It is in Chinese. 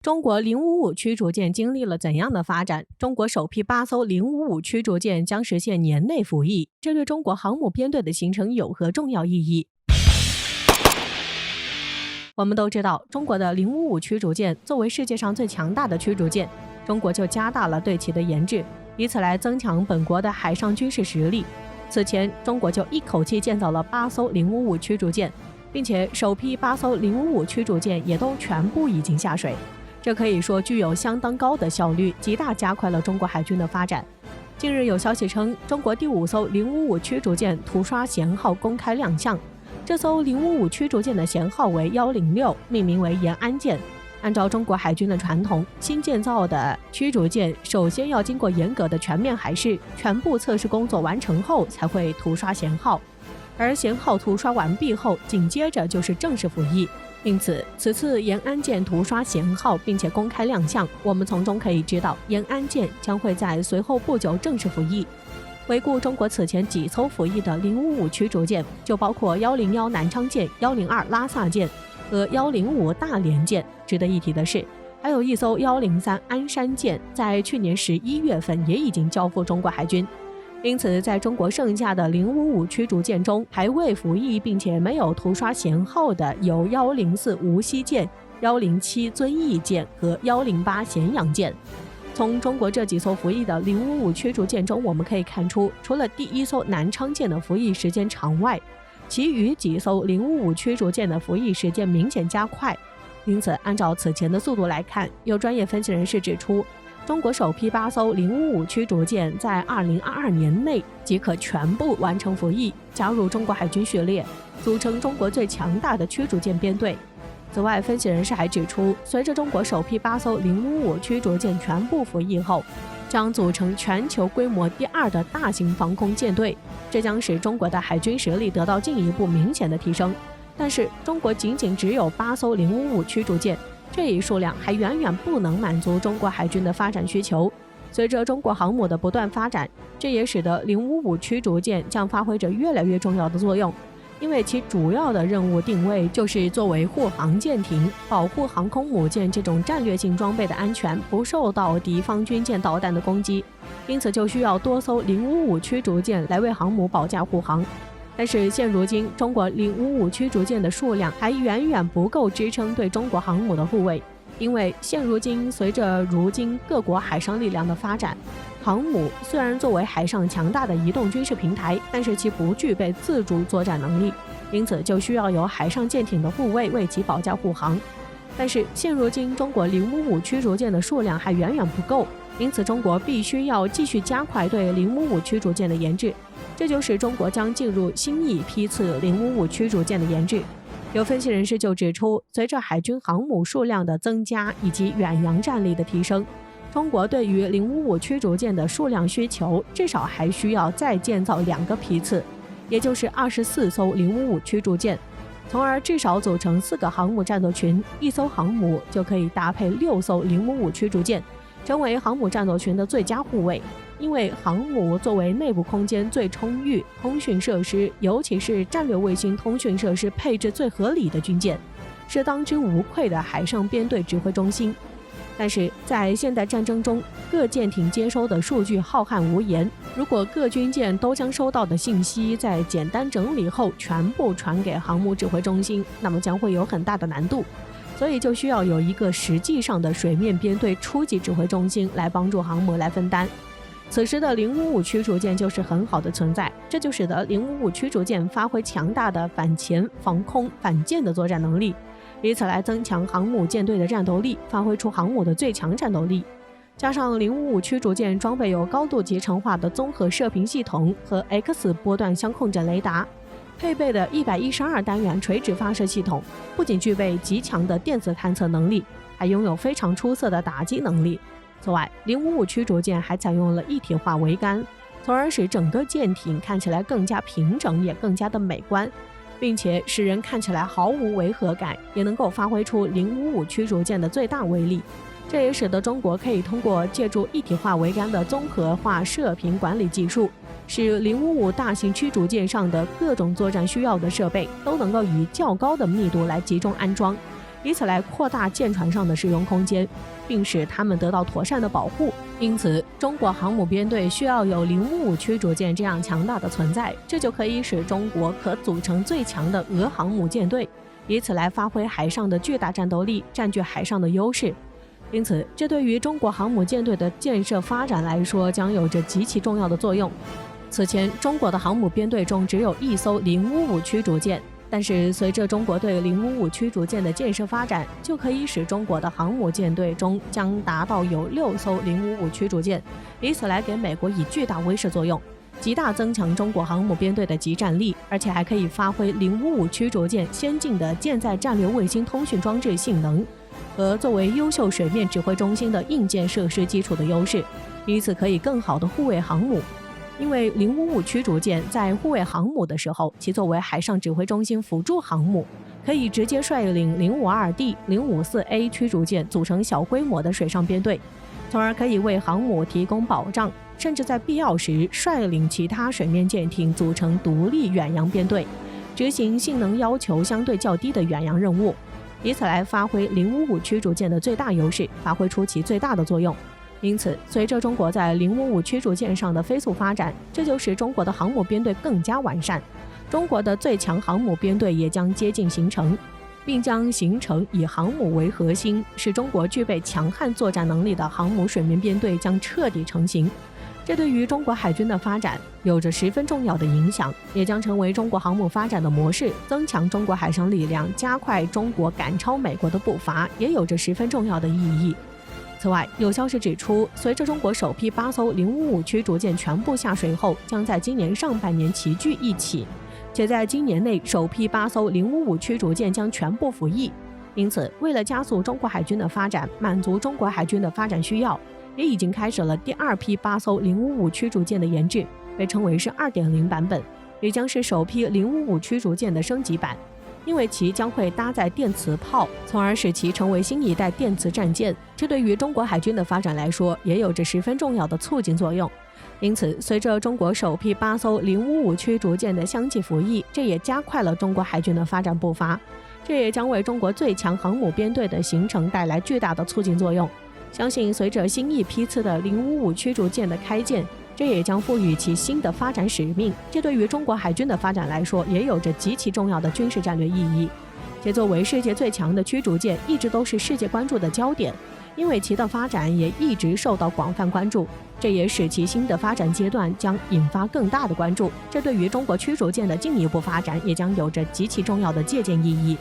中国055驱逐舰经历了怎样的发展？中国首批8艘055驱逐舰将实现年内服役，这对中国航母编队的形成有何重要意义？我们都知道，中国的055驱逐舰作为世界上最强大的驱逐舰，中国就加大了对其的研制，以此来增强本国的海上军事实力。此前，中国就一口气建造了8艘055驱逐舰，并且首批8艘055驱逐舰也都全部已经下水。这可以说具有相当高的效率，极大加快了中国海军的发展。近日有消息称，中国第5艘055驱逐舰图刷舷号公开亮相。这艘055驱逐舰的舷号为106，命名为延安舰。按照中国海军的传统，新建造的驱逐舰首先要经过严格的全面海试，全部测试工作完成后才会涂刷舷号。而舷号涂刷完毕后，紧接着就是正式服役。因此，此次延安舰涂刷舷号并且公开亮相，我们从中可以知道，延安舰将会在随后不久正式服役。回顾中国此前几艘服役的055驱逐舰，就包括101南昌舰、102拉萨舰和105大连舰。值得一提的是，还有一艘103鞍山舰，在去年11月份也已经交付中国海军。因此，在中国剩下的055驱逐舰中，还未服役并且没有涂刷舷号的有104无锡舰、107遵义舰和108咸阳舰。从中国这几艘服役的055驱逐舰中，我们可以看出，除了第1艘南昌舰的服役时间长外，其余几艘055驱逐舰的服役时间明显加快。因此，按照此前的速度来看，有专业分析人士指出，中国首批8艘055驱逐舰在2022年内即可全部完成服役，加入中国海军序列，组成中国最强大的驱逐舰编队。此外，分析人士还指出，随着中国首批8艘055驱逐舰全部服役后，将组成全球规模第2的大型防空舰队，这将使中国的海军实力得到进一步明显的提升。但是，中国仅仅只有8艘055驱逐舰，这一数量还远远不能满足中国海军的发展需求。随着中国航母的不断发展，这也使得055驱逐舰将发挥着越来越重要的作用，因为其主要的任务定位就是作为护航舰艇，保护航空母舰这种战略性装备的安全不受到敌方军舰导弹的攻击，因此就需要多艘055驱逐舰来为航母保驾护航。但是现如今，中国055驱逐舰的数量还远远不够支撑对中国航母的护卫，因为现如今随着如今各国海上力量的发展，航母虽然作为海上强大的移动军事平台，但是其不具备自主作战能力，因此就需要有海上舰艇的护卫为其保驾护航。但是现如今中国055驱逐舰的数量还远远不够，因此中国必须要继续加快对055驱逐舰的研制，这就使中国将进入新一批次055驱逐舰的研制。有分析人士就指出，随着海军航母数量的增加以及远洋战力的提升，中国对于055驱逐舰的数量需求至少还需要再建造2个批次，也就是24艘055驱逐舰，从而至少组成4个航母战斗群，1艘航母就可以搭配6艘055驱逐舰，成为航母战斗群的最佳护卫。因为航母作为内部空间最充裕、通讯设施，尤其是战略卫星通讯设施配置最合理的军舰，是当之无愧的海上编队指挥中心。但是在现代战争中，各舰艇接收的数据浩瀚无言，如果各军舰都将收到的信息在简单整理后全部传给航母指挥中心，那么将会有很大的难度，所以就需要有一个实际上的水面编队初级指挥中心来帮助航母来分担。此时的055驱逐舰就是很好的存在，这就使得055驱逐舰发挥强大的反潜、防空、反舰的作战能力，以此来增强航母舰队的战斗力，发挥出航母的最强战斗力。加上055驱逐舰装备有高度集成化的综合射频系统和 X 波段相控阵雷达，配备的112单元垂直发射系统，不仅具备极强的电子探测能力，还拥有非常出色的打击能力。此外，055驱逐舰还采用了一体化桅杆，从而使整个舰艇看起来更加平整，也更加的美观，并且使人看起来毫无违和感，也能够发挥出055驱逐舰的最大威力。这也使得中国可以通过借助一体化桅杆的综合化射频管理技术，使055大型驱逐舰上的各种作战需要的设备都能够以较高的密度来集中安装，以此来扩大舰船上的使用空间，并使它们得到妥善的保护。因此，中国航母编队需要有055驱逐舰这样强大的存在，这就可以使中国可组成最强的俄航母舰队，以此来发挥海上的巨大战斗力，占据海上的优势。因此，这对于中国航母舰队的建设发展来说，将有着极其重要的作用。此前，中国的航母编队中只有1艘055驱逐舰，但是随着中国对055驱逐舰的建设发展，就可以使中国的航母舰队中将达到有6艘055驱逐舰，以此来给美国以巨大威慑作用，极大增强中国航母编队的集战力，而且还可以发挥055驱逐舰先进的舰载战略卫星通讯装置性能和作为优秀水面指挥中心的硬件设施基础的优势，以此可以更好地护卫航母。因为055驱逐舰在护卫航母的时候，其作为海上指挥中心辅助航母，可以直接率领 052D、054A 驱逐舰组成小规模的水上编队，从而可以为航母提供保障，甚至在必要时率领其他水面舰艇组成独立远洋编队，执行性能要求相对较低的远洋任务，以此来发挥055驱逐舰的最大优势，发挥出其最大的作用。因此，随着中国在055驱逐舰上的飞速发展，这就使中国的航母编队更加完善，中国的最强航母编队也将接近形成，并将形成以航母为核心，使中国具备强悍作战能力的航母水面编队将彻底成型。这对于中国海军的发展有着十分重要的影响，也将成为中国航母发展的模式，增强中国海上力量，加快中国赶超美国的步伐，也有着十分重要的意义。此外，有消息指出，随着中国首批8艘055驱逐舰全部下水后，将在今年上半年齐聚一起，且在今年内首批8艘055驱逐舰将全部服役。因此，为了加速中国海军的发展，满足中国海军的发展需要，也已经开始了第2批8艘055驱逐舰的研制，被称为是 2.0 版本，也将是首批055驱逐舰的升级版。因为其将会搭载电磁炮，从而使其成为新一代电磁战舰，这对于中国海军的发展来说也有着十分重要的促进作用。因此，随着中国首批8艘055驱逐舰的相继服役，这也加快了中国海军的发展步伐，这也将为中国最强航母编队的形成带来巨大的促进作用。相信随着新一批次的055驱逐舰的开建，这也将赋予其新的发展使命，这对于中国海军的发展来说也有着极其重要的军事战略意义。且作为世界最强的驱逐舰，一直都是世界关注的焦点，因为其的发展也一直受到广泛关注，这也使其新的发展阶段将引发更大的关注，这对于中国驱逐舰的进一步发展也将有着极其重要的借鉴意义。